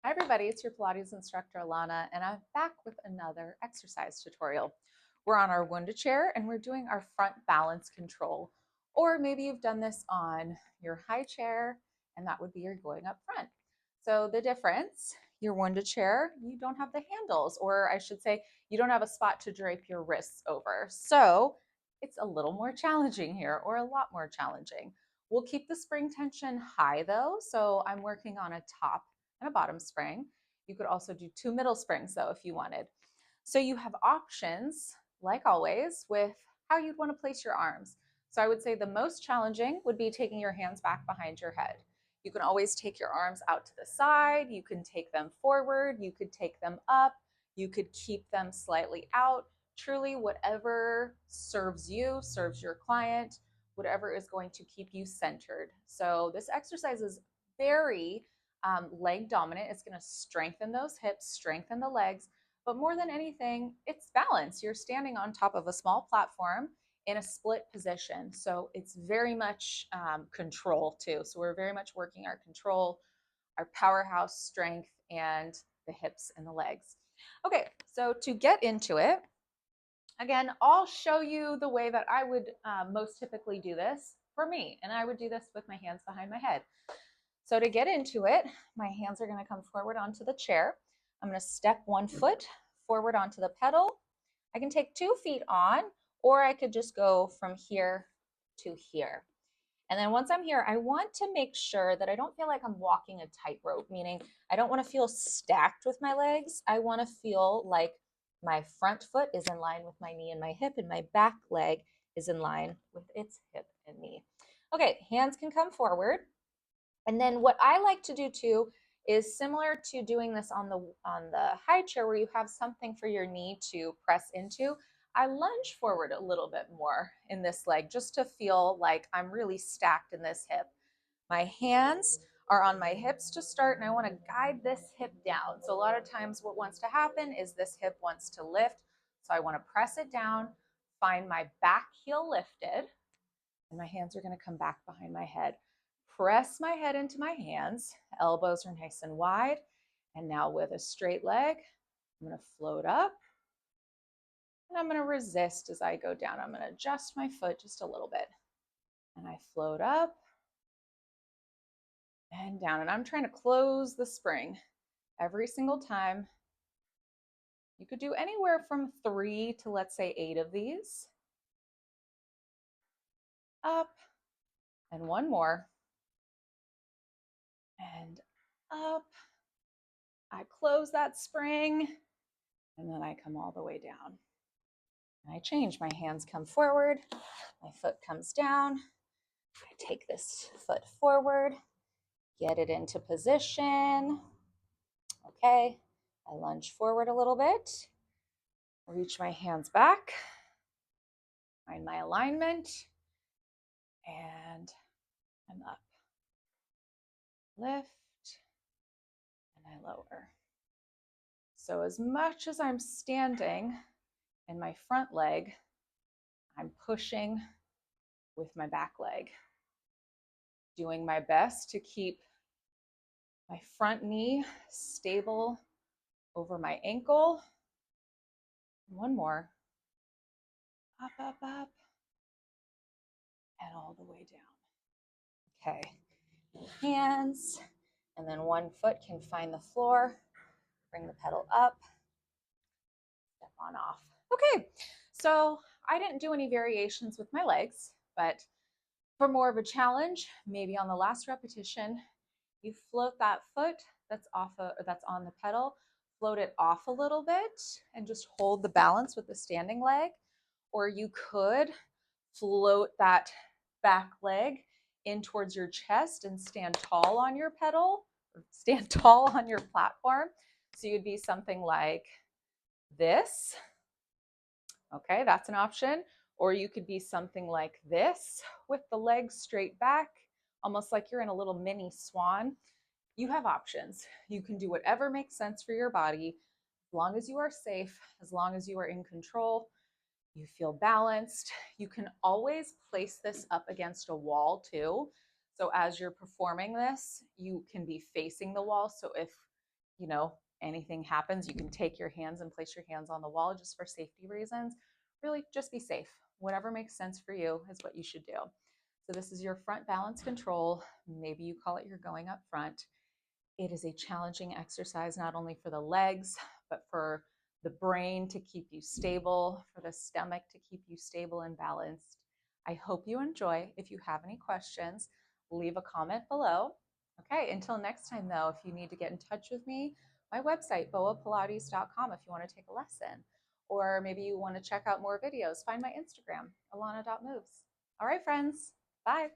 Hi everybody, it's your Pilates instructor Alana, and I'm back with another exercise tutorial. We're on our Wunda Chair and we're doing our front balance control. Or maybe you've done this on your high chair and that would be your going up front. So the difference, your Wunda Chair, you don't have the handles, or I should say, you don't have a spot to drape your wrists over. So it's a little more challenging here, or a lot more challenging. We'll keep the spring tension high though, so I'm working on a top and a bottom spring. You could also do two middle springs though if you wanted. So you have options, like always, with how you'd want to place your arms. So I would say the most challenging would be taking your hands back behind your head. You can always take your arms out to the side. You can take them forward. You could take them up. You could keep them slightly out. Truly, whatever serves you, serves your client, whatever is going to keep you centered. So this exercise is very leg dominant. It's going to strengthen those hips, strengthen the legs, but more than anything, it's balance. You're standing on top of a small platform in a split position. So it's very much control too. So we're very much working our control, our powerhouse strength, and the hips and the legs. Okay, so to get into it, again, I'll show you the way that I would most typically do this for me. And I would do this with my hands behind my head. So to get into it, my hands are going to come forward onto the chair. I'm going to step one foot forward onto the pedal. I can take 2 feet on, or I could just go from here to here. And then once I'm here, I want to make sure that I don't feel like I'm walking a tightrope, meaning I don't want to feel stacked with my legs. I want to feel like my front foot is in line with my knee and my hip, and my back leg is in line with its hip and knee. Okay, hands can come forward. And then what I like to do too is similar to doing this on the high chair where you have something for your knee to press into. I lunge forward a little bit more in this leg just to feel like I'm really stacked in this hip. My hands are on my hips to start, and I want to guide this hip down. So a lot of times what wants to happen is this hip wants to lift. So I want to press it down, find my back heel lifted, and my hands are going to come back behind my head. Press my head into my hands. Elbows are nice and wide. And now with a straight leg, I'm going to float up. And I'm going to resist as I go down. I'm going to adjust my foot just a little bit. And I float up and down. And I'm trying to close the spring every single time. You could do anywhere from 3 to, let's say, 8 of these. Up and one more. And up. I close that spring. And then I come all the way down. And I change. My hands come forward. My foot comes down. I take this foot forward, get it into position. Okay. I lunge forward a little bit, reach my hands back, find my alignment, and I'm up. Lift, and I lower. So as much as I'm standing in my front leg, I'm pushing with my back leg, doing my best to keep my front knee stable over my ankle. One more. Up, up, up, and all the way down. Okay. Hands, and then one foot can find the floor. Bring the pedal up, step on off. Okay, so I didn't do any variations with my legs, but for more of a challenge, maybe on the last repetition, you float that foot that's that's on the pedal, float it off a little bit and just hold the balance with the standing leg. Or you could float that back leg in towards your chest and stand tall on your pedal, or stand tall on your platform. So you'd be something like this. Okay, that's an option. Or you could be something like this with the legs straight back, almost like you're in a little mini swan. You have options. You can do whatever makes sense for your body, as long as you are safe, as long as you are in control, you feel balanced. You can always place this up against a wall too. So as you're performing this, you can be facing the wall. So if you know, anything happens, you can take your hands and place your hands on the wall just for safety reasons. Really, just be safe. Whatever makes sense for you is what you should do. So this is your front balance control. Maybe you call it your going up front. It is a challenging exercise, not only for the legs, but for the brain to keep you stable, for the stomach to keep you stable and balanced. I hope you enjoy. If you have any questions, leave a comment below. Okay, until next time, though, if you need to get in touch with me, my website, boapilates.com, if you want to take a lesson, or maybe you want to check out more videos, find my Instagram, alana.moves. All right, friends, bye.